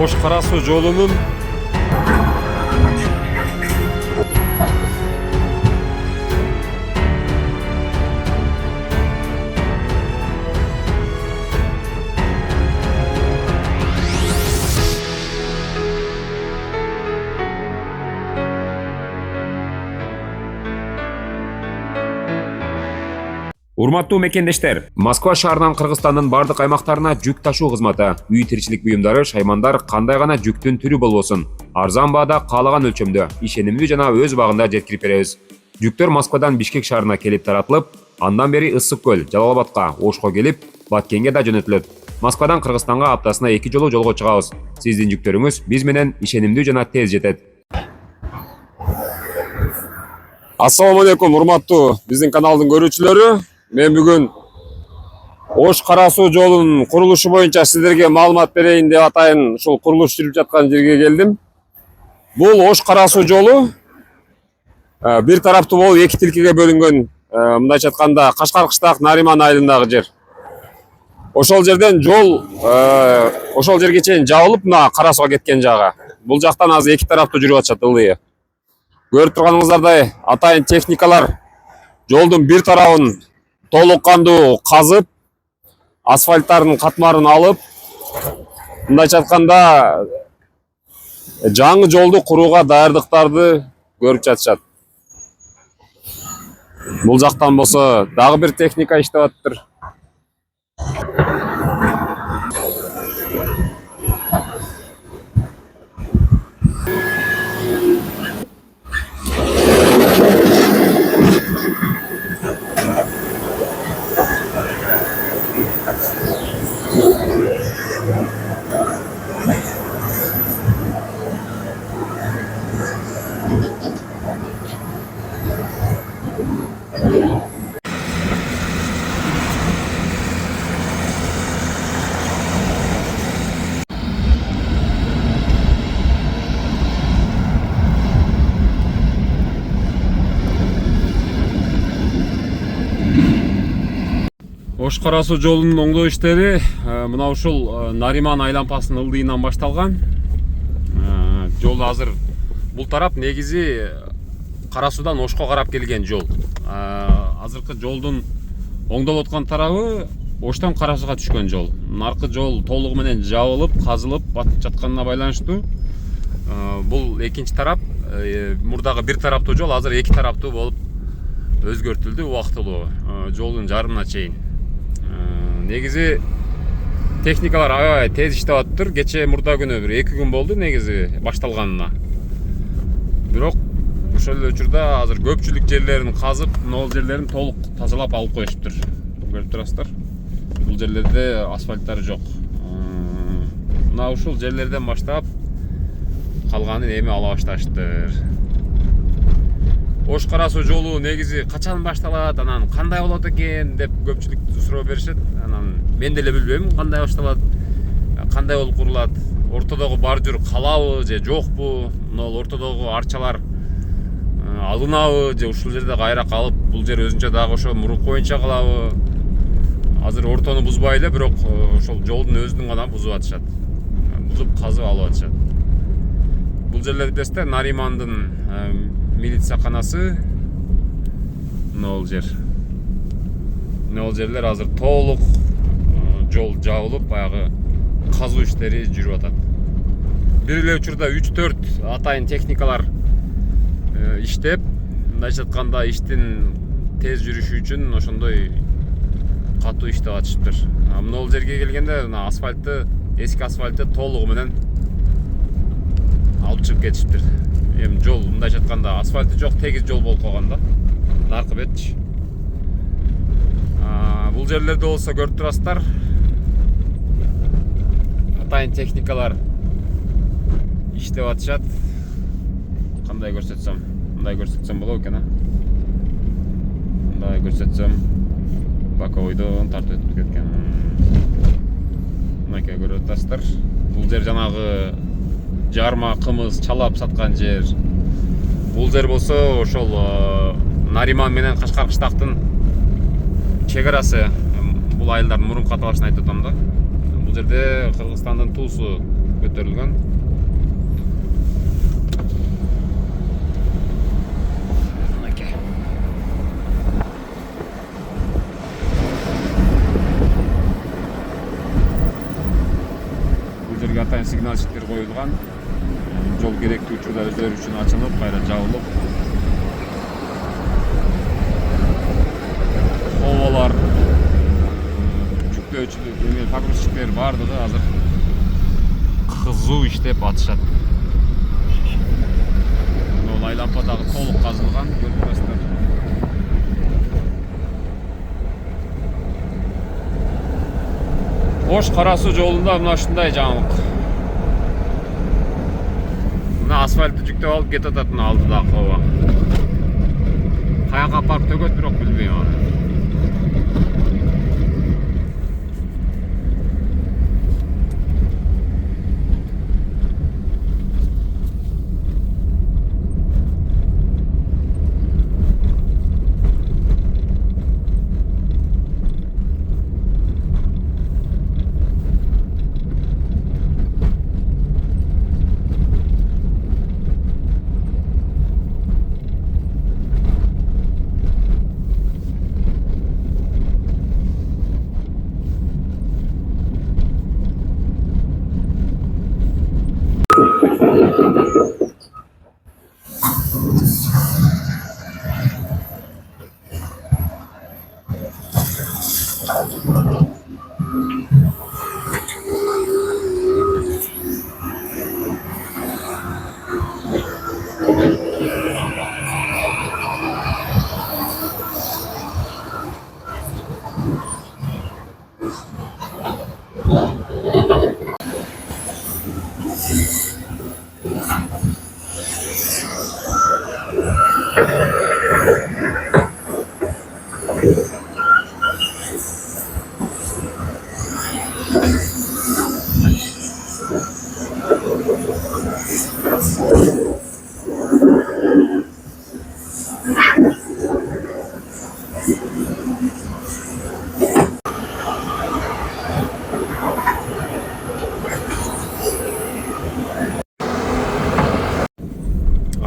Ош Кара Суу жолунун Урматтуу мекендештер, Москва шаарынан Кыргызстандын бардык аймактарына жүк ташуу кызматы, үй тиричилик буюмдары, шаймандар кандай гана жүктүн түрү болбосун, арзан баада каалаган өлчөмдө, ишенимдүү жана өз убагында жеткирип беребиз. Жүктөр Москвадан Бишкек шаарына келип таратылып, андан бери Ысык көл, Жалал-Абадка, Ошко келип, Баткенге да жөнөтүлөт. Москвадан Кыргызстанга аптасына 2 жолу жолго чыгабыз. Сиздин жүктөрүңүз биз менен ишенимдүү жана тез жетет. Ассаламу алейкум, урматтуу биздин каналдын көрүүчүлөрү. Мен бүгүн Ош Кара Суу жолунун курулушу боюнча сиздерге маалымат берейин деп атайын ушул курулуш жүрүп жаткан жерге келдим. Бул Ош Кара Суу жолу бир тараптуу болуп эки тилкеге бөлүнгөн, мындайча айтканда Кашкар кыштак Нариман айылындагы жер. Ошол жерден жол ошол жерге чейин жабылып, мына Кара Сууга кеткен жагы. Бул жактан азыр эки тараптуу жүрүп атышат ылдый. Көрүп турганыңыздардай атайын техникалар жолдун бир тарабын толук кандуу казып, асфальттардын катмарын алып, мындайча айтканда жаңы жолду курууга даярдыктарды көрүп жатышат. Бул жактан болсо дагы бир техника иштеп атыптыр. Ош Кара Суу жолунун оңдоо иштери мына ушул Нариман айлампасынын ылдыйынан башталган. Жол азыр бул тарап негизи Кара Суудан Ошко карап келген жол. Азыркы жолдун оңдолуп аткан тарабы Оштон Кара Сууга түшкөн жол. Наркы жол толугу менен жабылып, казылып батып жатканына байланыштуу. Бул экинчи тарап, мурдагы бир тараптуу жол азыр эки тараптуу болуп өзгөртүлдү убактылуу, жолдун жарымына чейин. Негизи техникалар аябай тез иштеп атыптыр. Кече мурда күнү бир 2 күн болду негизи башталганына. Бирок ошол эле учурда азыр көпчүлүк жерлерин казып, могул жерлерин толук тазалап алып коюшуптур. Көрүп турасыздар. Бул жерлерде асфальттар жок. Мына ушул жерлерден баштап калганын эми ала башташтыр. Ош Кара Суу жолу негизи качан башталат, анан кандай болот экен деп көпчүлүк суроо беришет. Анан мен деле билбейм кандай башталат, кандай болуп курулат. Ортодогу бар жүр калабы же жокпу? Мына ортодогу арчалар алынабы же ушул жерде кайра калып, бул жер өзүнчө дагы ошо мурук боюнча калабы? Азыр ортону бузбай эле, бирок ошол жолдун өзүнүн гана бузуп атышат. Бузуп казып алып атышат. Бул жерлер билесиздер, Наримандын милицияканасы. Нол жер. Нол жерлер азыр толук жол жабылып, баягы казуу иштери жүрүп атат. Бир эле учурда 3-4 атайын техникалар иштеп, мындайча айтканда иштин тез жүрүшү үчүн ошондой катуу иштеп атышыптыр. Мына жерге келгенде асфальтты, эски асфальтты толугу менен алып чыгып кетишиптир. Эми жол мындайча айтканда асфальты жок, тегиз жол болуп калган да. Наркы бетчи. Бул жерлерде болсо көрүп турасыздар. Атайын техникалар иштеп атышат. Кандай көрсөтсөм, мындай көрсөтсөм болот экен, Мындай көрсөтсөм боковойдон тартып өтүп кеткен. Мынакей көрүп атасыздар. Бул жер жанагы жарма, кымыз чалап саткан жер. Бул жер болсо ошол Нариман менен Кашкар кыштактын чек арасы. бул айылдардын мурунку аталышын айтып атам да. Бул жерде Кыргызстандын туусу көтөрүлгөн. Бул жерге атайын сигналчиктер коюлган. Жол керектүү учурда өздөрү үчүн ачылып, кайра жабылып. Овалар, жүктөөчүлөр, погрузчиктер бардыгы азыр кызуу иштеп атышат. Бул айлампадагы толук казылган, көрүп турасыздар. Ош Кара Суу жолунда мына ушундай жаңылык. Мына асфальтты жүктөп алып кетип атат мына алдыдагы ова. Каяка апарып төгөт, бирок билбейм аны.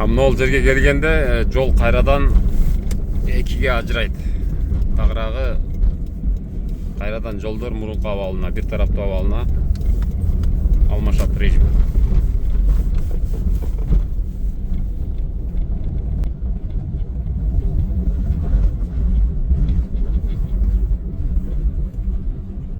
Мына жерге келгенде жол кайрадан экиге ажырайт. Тагыраагы кайрадан жолдор мурунку абалына, бир тараптуу абалына алмашат режим.